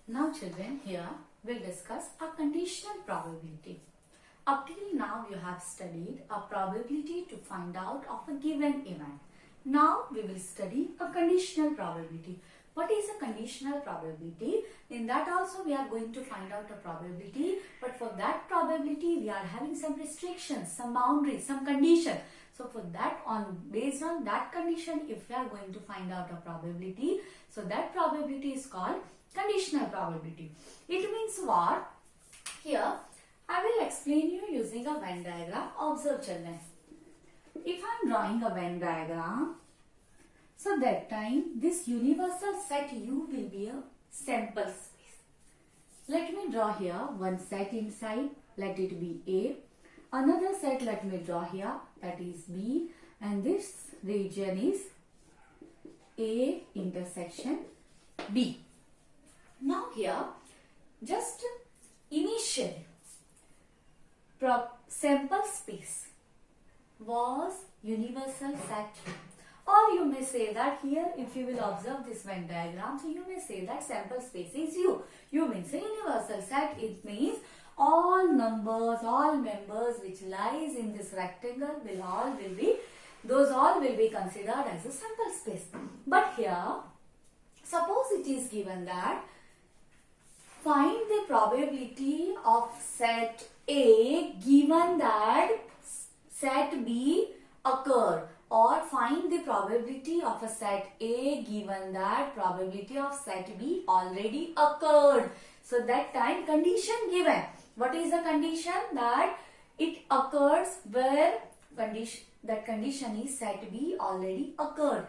Now children, here we'll discuss a conditional probability. Up till now you have studied a probability to find out of a given event. Now we will study a conditional probability. What is a conditional probability? In that also we are going to find out a probability, but for that probability we are having some restrictions, some boundaries, some conditions. So for that, based on that condition, if we are going to find out a probability, so that probability is called conditional probability. It means what? Here I will explain you using a Venn diagram. Observe children. If I am drawing a Venn diagram, so that time this universal set U will be a sample space. Let me draw here one set inside. Let it be A. Another set let me draw here, that is B, and this region is A intersection B. Now here, just initially, sample space was universal set, or you may say that here, if you will observe this Venn diagram, so you may say that sample space is U. U means a universal set. It means all numbers, all members which lies in this rectangle those all will be considered as a sample space. But here, suppose it is given that find the probability of set A given that set B occurred, or find the probability of a set A given that probability of set B already occurred. So that time condition given. What is the condition? That it occurs where that condition is set B already occurred.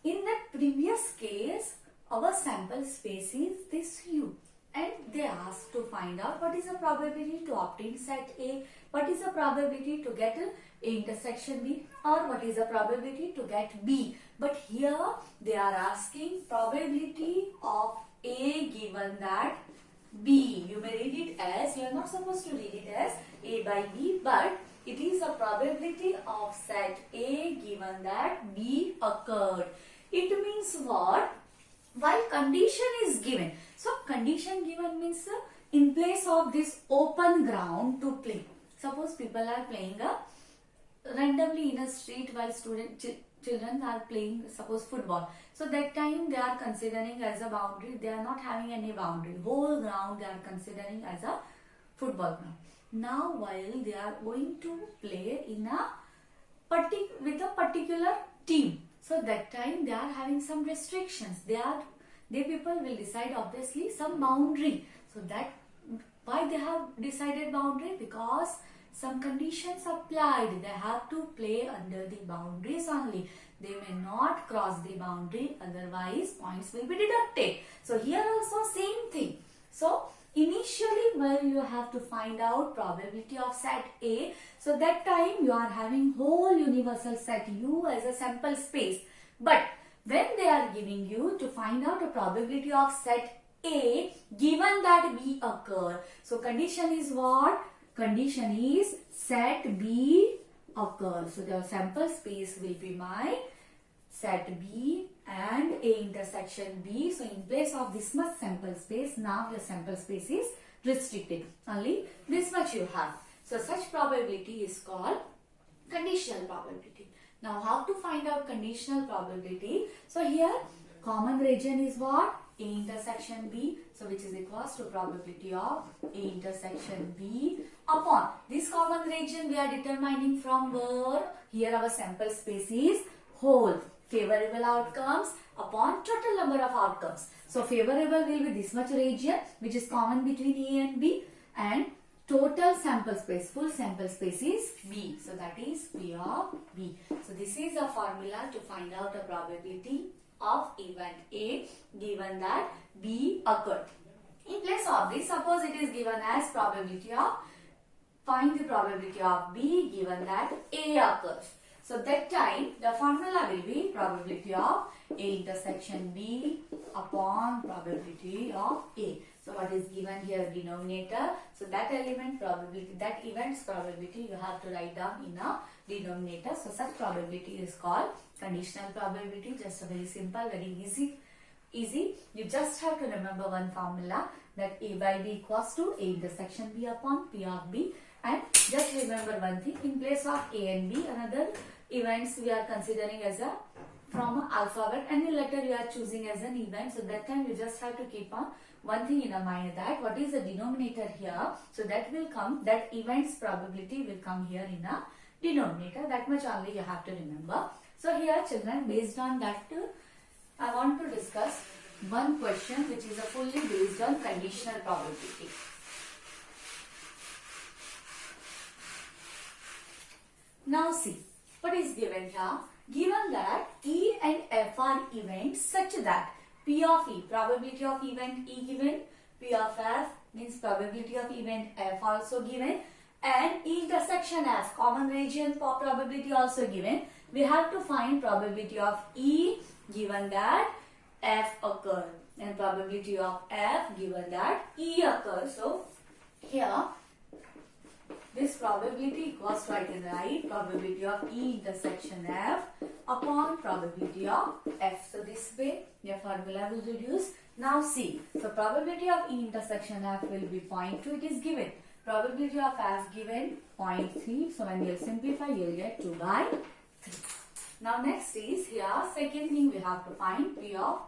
In that previous case, our sample space is this U, and they asked to find out what is the probability to obtain set A, what is the probability to get A intersection B, or what is the probability to get B. But here they are asking probability of A given that B. You may read it as, you are not supposed to read it as A by B, but it is a probability of set A given that B occurred. It means what? While condition is given. So condition given means in place of this open ground to play. Suppose people are playing randomly in a street while children are playing, suppose football. So that time they are considering as a boundary. They are not having any boundary. Whole ground they are considering as a football ground. Now while they are going to play in with a particular team, so that time they are having some restrictions. They people will decide obviously some boundary. So that why they have decided boundary? Because some conditions applied. They have to play under the boundaries only. They may not cross the boundary, otherwise points will be deducted. So here also same thing. So initially where you have to find out probability of set A, so that time you are having whole universal set U as a sample space. But when they are giving you to find out a probability of set A given that B occur, so condition is what? Condition is set B occurs. So the sample space will be my set B and A intersection B. So in place of this much sample space, now your sample space is restricted. Only this much you have. So such probability is called conditional probability. Now how to find out conditional probability? So here common region is what? A intersection B, so which is equals to probability of A intersection B upon this common region we are determining from where? Here our sample space is whole. Favorable outcomes upon total number of outcomes. So favorable will be this much region which is common between A and B, and total sample space, full sample space is B. So that is P of B. So this is a formula to find out a probability of event A given that B occurred. In place of this, suppose it is given as probability of, find the probability of B given that A occurs. So that time the formula will be probability of A intersection B upon probability of A. So what is given here? Denominator. So that element probability, that event's probability you have to write down in a denominator. So such probability is called conditional probability. Just a very simple, very easy Easy. You just have to remember one formula, that A by B equals to A intersection B upon P of B. And just remember one thing, in place of A and B, another events we are considering as a from a alphabet, any letter you are choosing as an event. So that time you just have to keep on one thing in a mind, that what is the denominator here. So that will come, that event's probability will come here in a denominator. That much only you have to remember. So here children, based on that, I want to discuss one question which is a fully based on conditional probability. Now see, what is given here? Given that E and F are events such that P of E, probability of event E given, P of F means probability of event F also given, and E intersection F, common region probability also given. We have to find probability of E given that F occur, and probability of F given that E occurs. So here this probability equals to, I can write probability of E intersection F upon probability of F. So this way your formula will reduce. Now see, so probability of E intersection F will be 0.2, it is given. Probability of F given 0.3. So when you simplify, you will get 2 by 3. Now next is here, second thing we have to find P of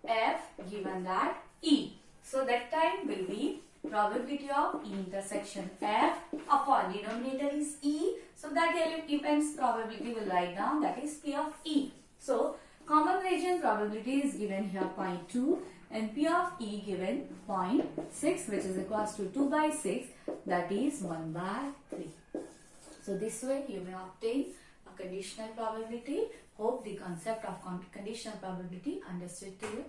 F given that E. So that time will be probability of E intersection F upon denominator is E. So that event's probability will write down, that is P of E. So common region probability is given here 0.2 and P of E given 0.6, which is equals to 2 by 6, that is 1 by 3. So this way you may obtain a conditional probability. Hope the concept of conditional probability understood to you.